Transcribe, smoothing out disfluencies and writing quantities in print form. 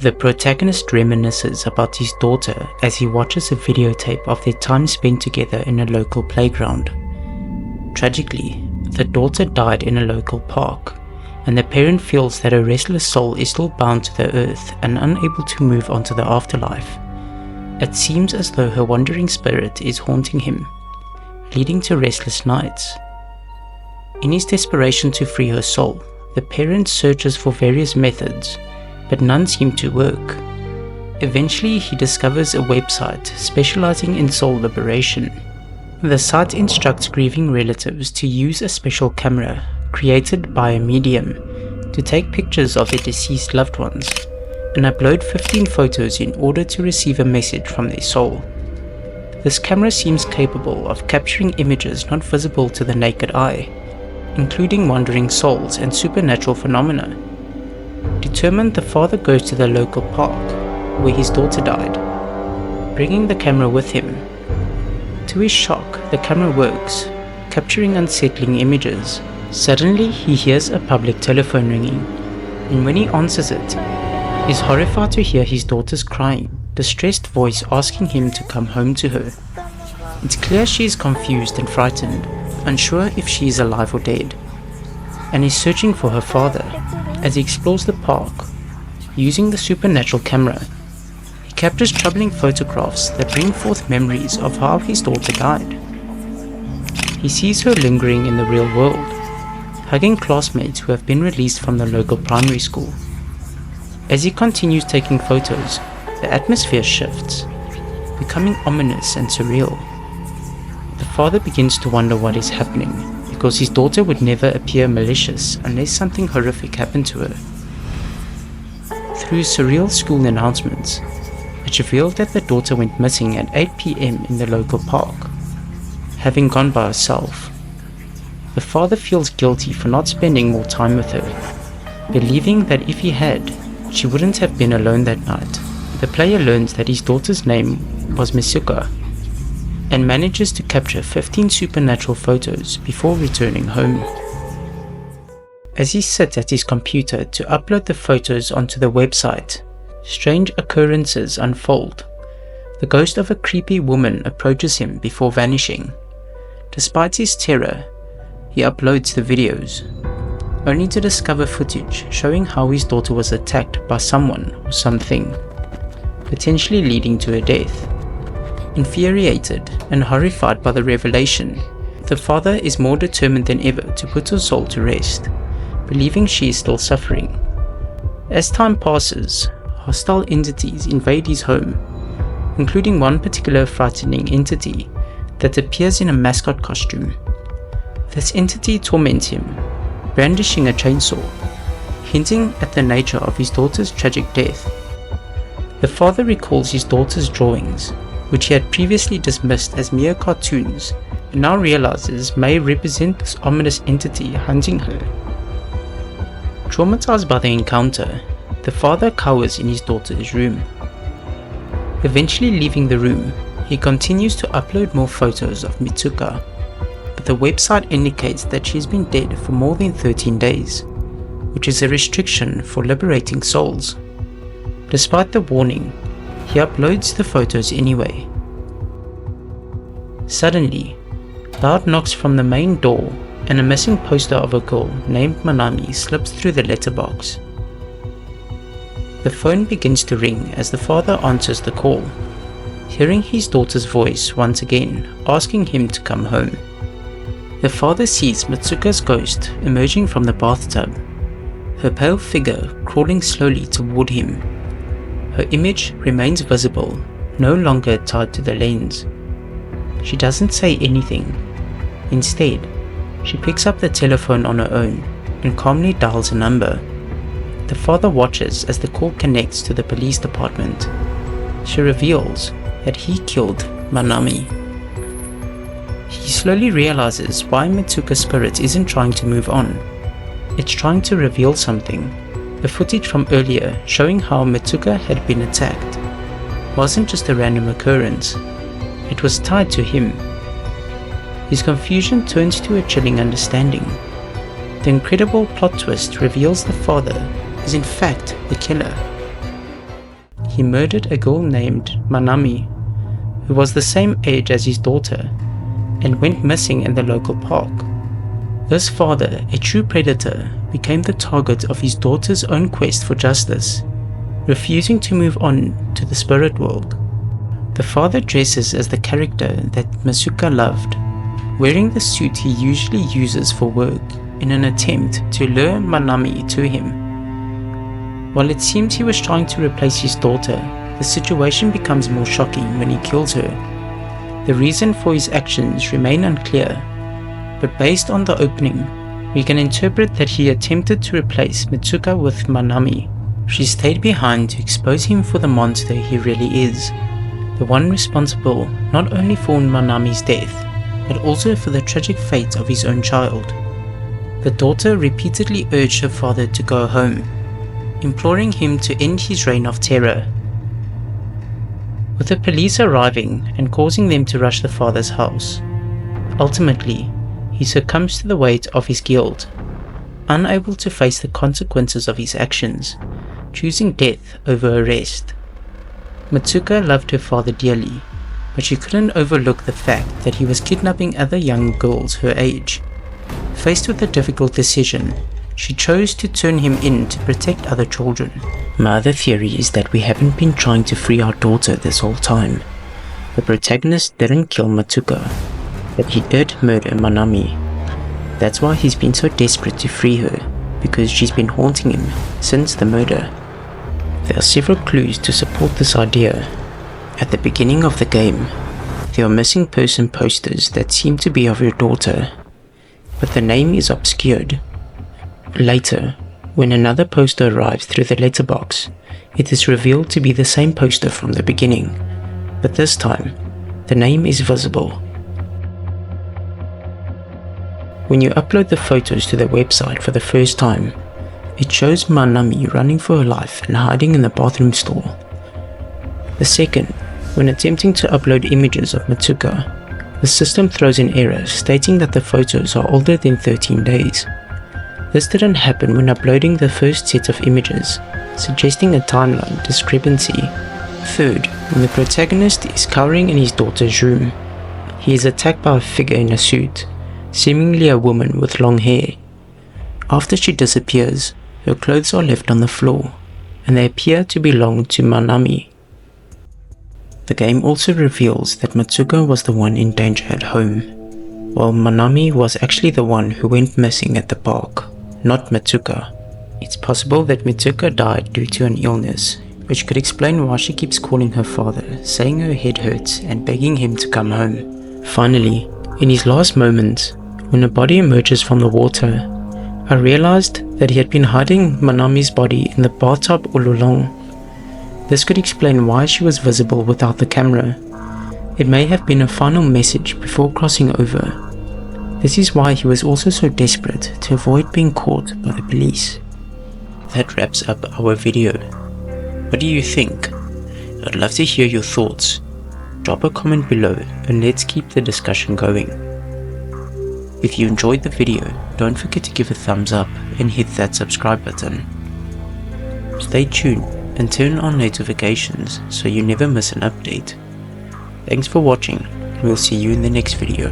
The protagonist reminisces about his daughter as he watches a videotape of their time spent together in a local playground. Tragically, the daughter died in a local park, and the parent feels that her restless soul is still bound to the earth and unable to move on to the afterlife. It seems as though her wandering spirit is haunting him, leading to restless nights. In his desperation to free her soul, the parent searches for various methods, but none seem to work. Eventually, he discovers a website specializing in soul liberation. The site instructs grieving relatives to use a special camera created by a medium to take pictures of their deceased loved ones and upload 15 photos in order to receive a message from their soul. This camera seems capable of capturing images not visible to the naked eye, including wandering souls and supernatural phenomena. Determined, the father goes to the local park where his daughter died, bringing the camera with him. To his shock, the camera works, capturing unsettling images. Suddenly, he hears a public telephone ringing, and when he answers it, he's horrified to hear his daughter's crying, distressed voice asking him to come home to her. It's clear she is confused and frightened, unsure if she is alive or dead, and is searching for her father. As he explores the park, using the supernatural camera, he captures troubling photographs that bring forth memories of how his daughter died. He sees her lingering in the real world, hugging classmates who have been released from the local primary school. As he continues taking photos, the atmosphere shifts, becoming ominous and surreal. The father begins to wonder what is happening, because his daughter would never appear malicious unless something horrific happened to her. Through surreal school announcements, it revealed that the daughter went missing at 8 p.m. in the local park, having gone by herself. The father feels guilty for not spending more time with her, believing that if he had, she wouldn't have been alone that night. The player learns that his daughter's name was Mitsuka, and manages to capture 15 supernatural photos before returning home. As he sits at his computer to upload the photos onto the website, strange occurrences unfold. The ghost of a creepy woman approaches him before vanishing. Despite his terror, he uploads the videos, only to discover footage showing how his daughter was attacked by someone or something, potentially leading to her death. Infuriated and horrified by the revelation, the father is more determined than ever to put her soul to rest, believing she is still suffering. As time passes, hostile entities invade his home, including one particular frightening entity that appears in a mascot costume. This entity torments him, brandishing a chainsaw, hinting at the nature of his daughter's tragic death. The father recalls his daughter's drawings, which he had previously dismissed as mere cartoons, and now realizes may represent this ominous entity hunting her. Traumatized by the encounter, the father cowers in his daughter's room. Eventually leaving the room, he continues to upload more photos of Mitsuka, but the website indicates that she has been dead for more than 13 days, which is a restriction for liberating souls. Despite the warning, he uploads the photos anyway. Suddenly, loud knocks from the main door and a missing poster of a girl named Manami slips through the letterbox. The phone begins to ring as the father answers the call, hearing his daughter's voice once again, asking him to come home. The father sees Mitsuka's ghost emerging from the bathtub, her pale figure crawling slowly toward him. Her image remains visible, no longer tied to the lens. She doesn't say anything. Instead, she picks up the telephone on her own and calmly dials a number. The father watches as the call connects to the police department. She reveals that he killed Manami. He slowly realizes why Mitsuka's spirit isn't trying to move on. It's trying to reveal something. The footage from earlier showing how Mitsuka had been attacked wasn't just a random occurrence. It was tied to him. His confusion turns to a chilling understanding. The incredible plot twist reveals the father is in fact the killer. he murdered a girl named Manami, who was the same age as his daughter, and went missing in the local park. This father, a true predator, became the target of his daughter's own quest for justice, refusing to move on to the spirit world. The father dresses as the character that Mitsuka loved, wearing the suit he usually uses for work in an attempt to lure Manami to him. While it seems he was trying to replace his daughter, the situation becomes more shocking when he kills her. The reason for his actions remain unclear, but based on the opening, we can interpret that he attempted to replace Mitsuka with Manami. She stayed behind to expose him for the monster he really is, the one responsible not only for Manami's death, but also for the tragic fate of his own child. The daughter repeatedly urged her father to go home, imploring him to end his reign of terror. With the police arriving and causing them to rush the father's house, ultimately, he succumbs to the weight of his guilt, unable to face the consequences of his actions, choosing death over arrest. Mitsuka loved her father dearly, but she couldn't overlook the fact that he was kidnapping other young girls her age. Faced with a difficult decision, she chose to turn him in to protect other children. My other theory is that we haven't been trying to free our daughter this whole time. The protagonist didn't kill Mitsuka, but he did murder Manami. That's why he's been so desperate to free her, because she's been haunting him since the murder. There are several clues to support this idea. At the beginning of the game, there are missing person posters that seem to be of your daughter, but the name is obscured. Later, when another poster arrives through the letterbox, it is revealed to be the same poster from the beginning, but this time, the name is visible. When you upload the photos to the website for the first time, it shows Manami running for her life and hiding in the bathroom stall. The second, when attempting to upload images of Mitsuka, the system throws an error stating that the photos are older than 13 days. This didn't happen when uploading the first set of images, suggesting a timeline discrepancy. Third, when the protagonist is cowering in his daughter's room, he is attacked by a figure in a suit, seemingly a woman with long hair. After she disappears, her clothes are left on the floor, and they appear to belong to Manami. The game also reveals that Mitsuka was the one in danger at home, while Manami was actually the one who went missing at the park, not Mitsuka. It's possible that Mitsuka died due to an illness, which could explain why she keeps calling her father, saying her head hurts and begging him to come home. Finally, in his last moments, when a body emerges from the water, I realized that he had been hiding Manami's body in the bathtub all along. This could explain why she was visible without the camera. It may have been a final message before crossing over. This is why he was also so desperate to avoid being caught by the police. That wraps up our video. What do you think? I'd love to hear your thoughts. Drop a comment below and let's keep the discussion going. If you enjoyed the video, don't forget to give a thumbs up and hit that subscribe button. Stay tuned and turn on notifications so you never miss an update. Thanks for watching, and we'll see you in the next video.